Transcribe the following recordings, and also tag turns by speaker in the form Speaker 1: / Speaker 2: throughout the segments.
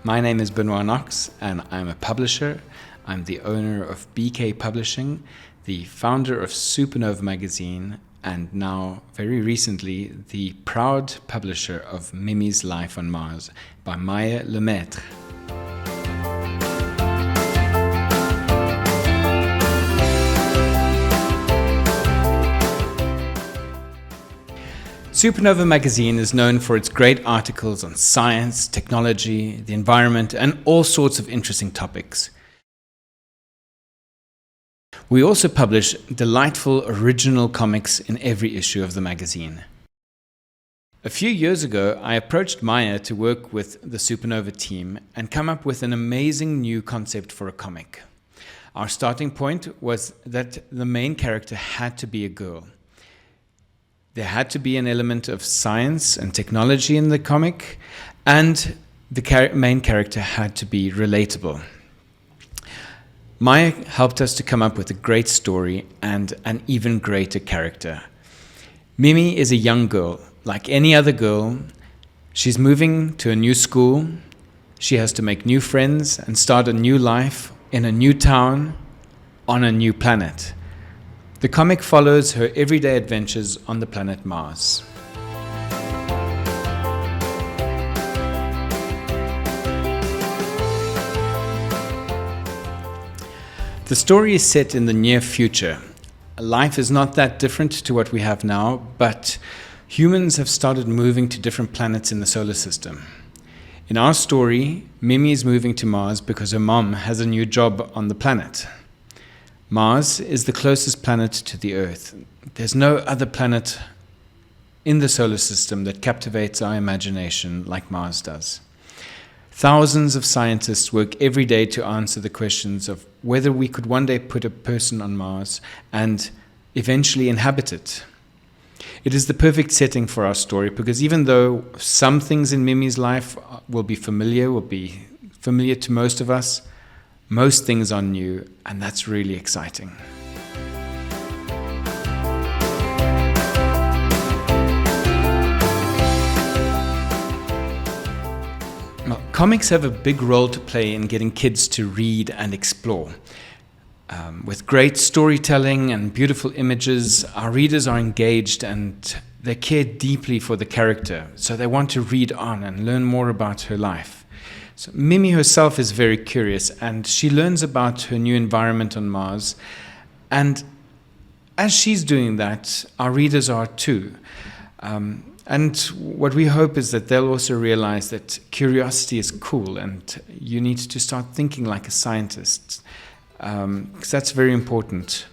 Speaker 1: My name is Benoit Knox and I'm a publisher. I'm the owner of BK Publishing, the founder of Supernova magazine, and now, very recently, the proud publisher of Mimi's Life on Mars by Maya Lemaitre. Supernova magazine is known for its great articles on science, technology, the environment, and all sorts of interesting topics. We also publish delightful original comics in every issue of the magazine. A few years ago, I approached Maya to work with the Supernova team and come up with an amazing new concept for a comic. Our starting point was that the main character had to be a girl. There had to be an element of science and technology in the comic, and the main character had to be relatable. Maya helped us to come up with a great story and an even greater character. Mimi is a young girl. Like any other girl, she's moving to a new school. She has to make new friends and start a new life in a new town on a new planet. The comic follows her everyday adventures on the planet Mars. The story is set in the near future. Life is not that different to what we have now, but humans have started moving to different planets in the solar system. In our story, Mimi is moving to Mars because her mom has a new job on the planet. Mars is the closest planet to the Earth. There's no other planet in the solar system that captivates our imagination like Mars does. Thousands of scientists work every day to answer the questions of whether we could one day put a person on Mars and eventually inhabit it. It is the perfect setting for our story because even though some things in Mimi's life will be familiar to most of us, most things are new, and that's really exciting. Well, comics have a big role to play in getting kids to read and explore. With great storytelling and beautiful images, our readers are engaged and they care deeply for the character, so they want to read on and learn more about her life. So Mimi herself is very curious and she learns about her new environment on Mars. And as she's doing that, our readers are too. And what we hope is that they'll also realize that curiosity is cool and you need to start thinking like a scientist, because that's very important.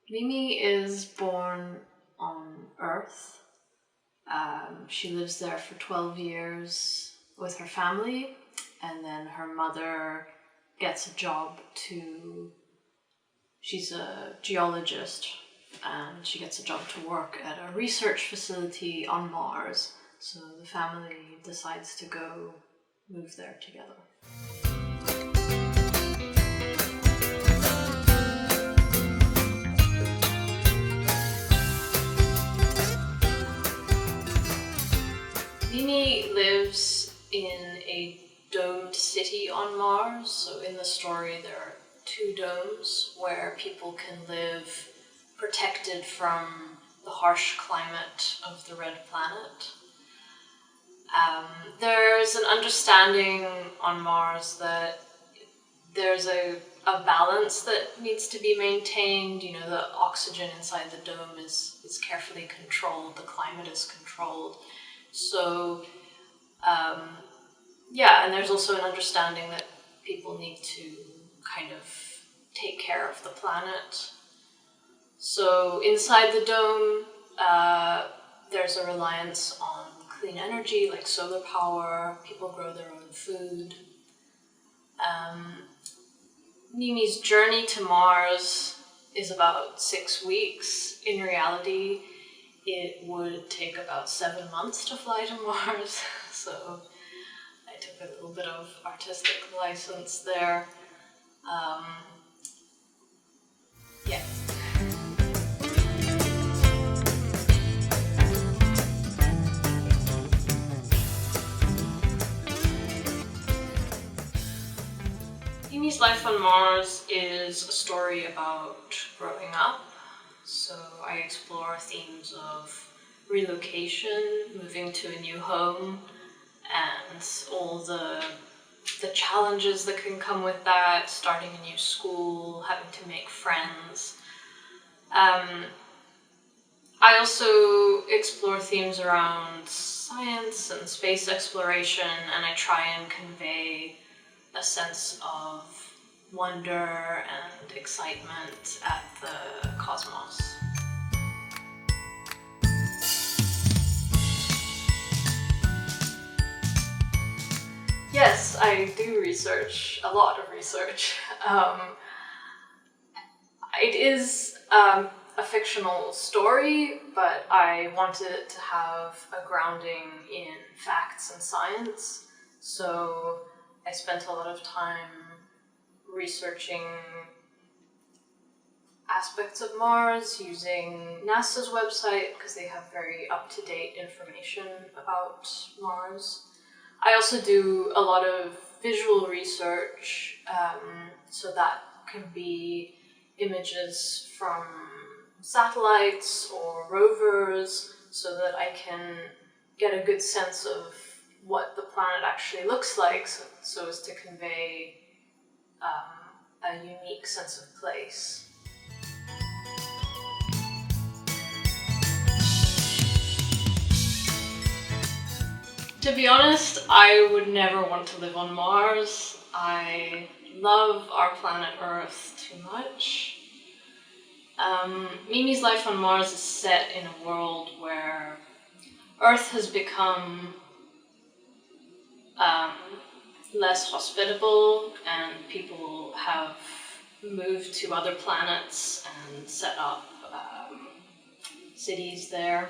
Speaker 2: Mimi is born on Earth. She lives there for 12 years with her family, and then her mother gets a job she's a geologist, and she gets a job to work at a research facility on Mars. So the family decides to go move there together. Mimi lives in a domed city on Mars. So in the story there are 2 domes where people can live protected from the harsh climate of the red planet. There's an understanding on Mars that there's a balance that needs to be maintained. You know, the oxygen inside the dome is carefully controlled, the climate is controlled. So, and there's also an understanding that people need to kind of take care of the planet. So inside the dome, there's a reliance on clean energy like solar power. People grow their own food. Mimi's journey to Mars is about 6 weeks. In reality, it would take about 7 months to fly to Mars. So I took a little bit of artistic license there. Yeah. Mimi's life on Mars is a story about growing up. So I explore themes of relocation, moving to a new home, and all the challenges that can come with that, starting a new school, having to make friends. I also explore themes around science and space exploration, and I try and convey a sense of wonder and excitement at the cosmos. Yes, I do research, a lot of research. It is a fictional story, but I wanted it to have a grounding in facts and science. So I spent a lot of time researching aspects of Mars using NASA's website because they have very up-to-date information about Mars. I also do a lot of visual research, so that can be images from satellites or rovers, so that I can get a good sense of what the planet actually looks like, so as to convey a unique sense of place. To be honest, I would never want to live on Mars. I love our planet Earth too much. Mimi's life on Mars is set in a world where Earth has become less hospitable, and people have moved to other planets and set up cities there.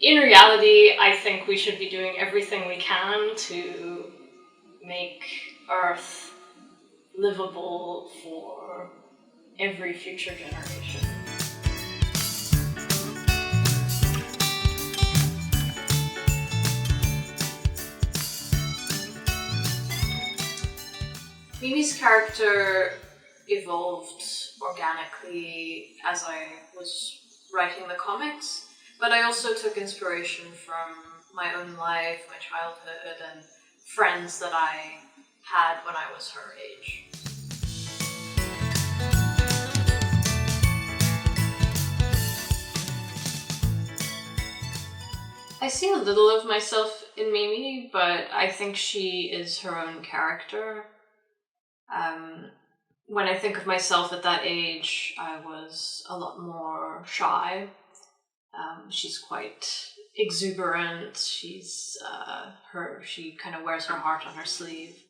Speaker 2: In reality, I think we should be doing everything we can to make Earth livable for every future generation. Mimi's character evolved organically as I was writing the comics, but I also took inspiration from my own life, my childhood, and friends that I had when I was her age. I see a little of myself in Mimi, but I think she is her own character. When I think of myself at that age, I was a lot more shy. She's quite exuberant. She kind of wears her heart on her sleeve.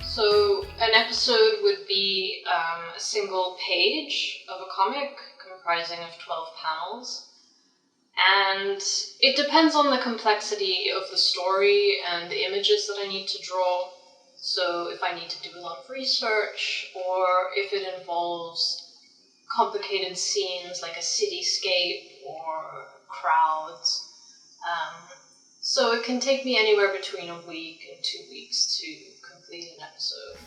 Speaker 2: So an episode would be a single page of a comic comprising of 12 panels. And it depends on the complexity of the story and the images that I need to draw. So if I need to do a lot of research, or if it involves complicated scenes like a cityscape or crowds. So it can take me anywhere between a week and 2 weeks to complete an episode.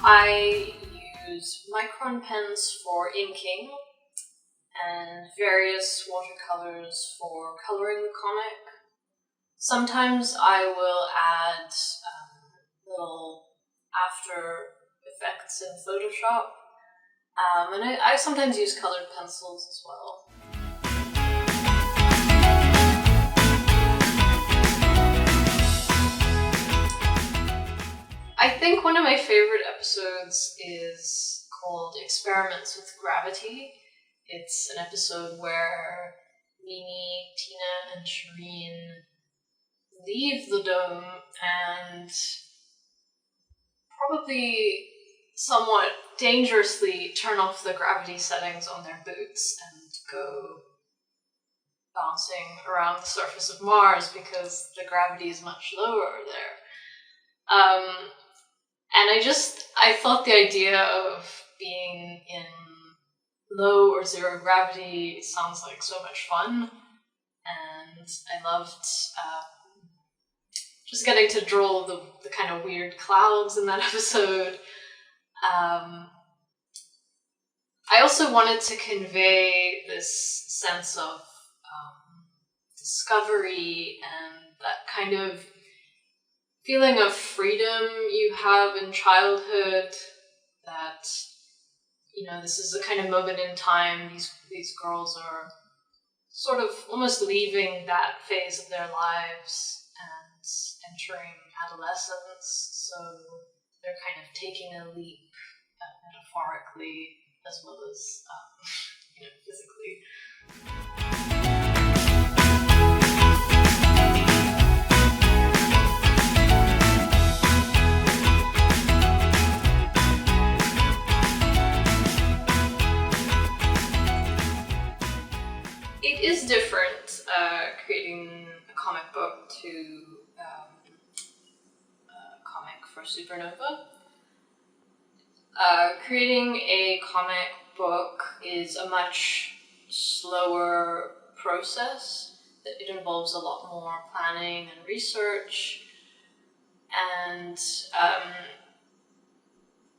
Speaker 2: I use micron pens for inking and various watercolors for coloring the comic. Sometimes I will add little after effects in Photoshop, and I sometimes use colored pencils as well. I think one of my favorite episodes is called Experiments with Gravity. It's an episode where Mimi, Tina, and Shireen leave the dome and probably somewhat dangerously turn off the gravity settings on their boots and go bouncing around the surface of Mars because the gravity is much lower there. And I thought the idea of being in low or zero gravity sounds like so much fun, and I loved just getting to draw the kind of weird clouds in that episode. I also wanted to convey this sense of discovery and that kind of feeling of freedom you have in childhood, that, you know, this is a kind of moment in time. These girls are sort of almost leaving that phase of their lives and entering adolescence, so they're kind of taking a leap, metaphorically as well as physically. It is different creating a comic book to a comic for Supernova. Creating a comic book is a much slower process. It involves a lot more planning and research, and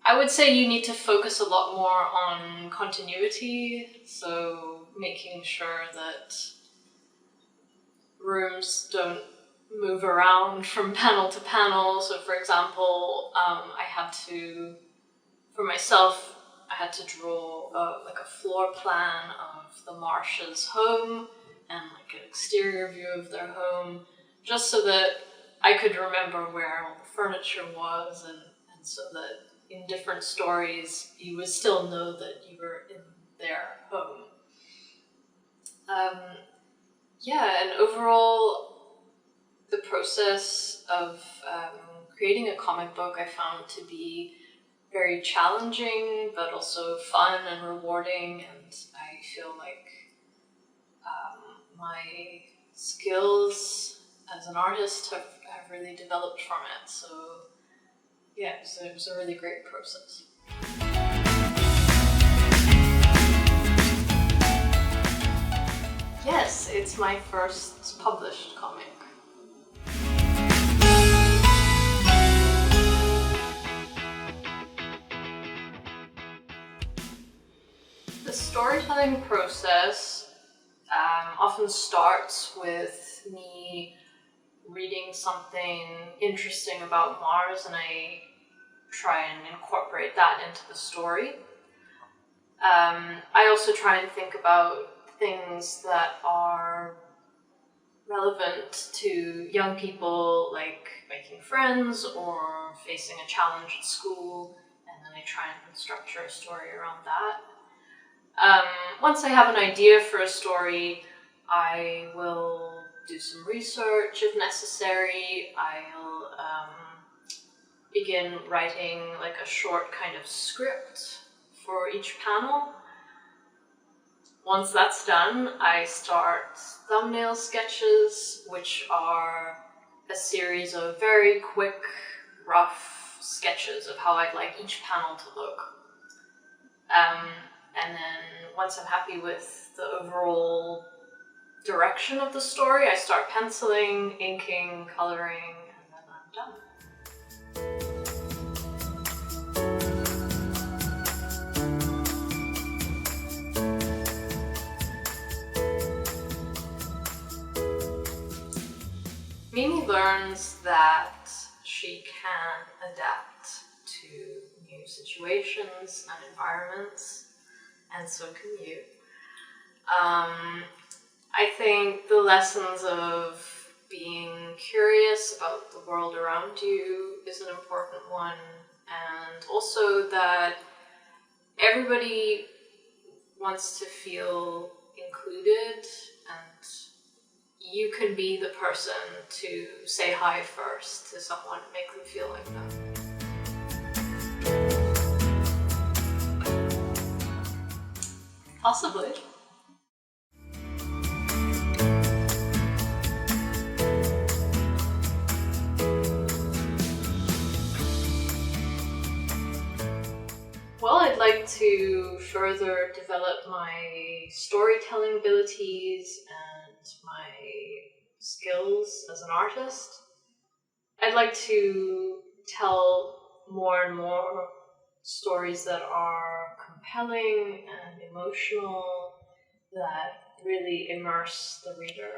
Speaker 2: I would say you need to focus a lot more on continuity, so making sure that rooms don't move around from panel to panel. So for example, for myself, I had to draw a floor plan of the Marshes' home and like an exterior view of their home, just so that I could remember where all the furniture was, and so that in different stories you would still know that you were in their home. And overall, the process of creating a comic book I found to be very challenging, but also fun and rewarding, and I feel like my skills as an artist have really developed from it. So yeah, it was a really great process. Yes, it's my first published comic. The storytelling process often starts with me reading something interesting about Mars, and I try and incorporate that into the story. I also try and think about things that are relevant to young people, like making friends or facing a challenge at school, and then I try and structure a story around that. Once I have an idea for a story, I will do some research if necessary. I'll begin writing like a short kind of script for each panel. Once that's done, I start thumbnail sketches, which are a series of very quick, rough sketches of how I'd like each panel to look. And then once I'm happy with the overall direction of the story, I start penciling, inking, coloring, and then I'm done. Mimi learns that she can adapt to new situations and environments, and so can you. I think the lessons of being curious about the world around you is an important one, and also that everybody wants to feel included, and you can be the person to say hi first to someone and make them feel like that. Possibly. Well, I'd like to further develop my storytelling abilities and my skills as an artist. I'd like to tell more and more stories that are compelling and emotional, that really immerse the reader.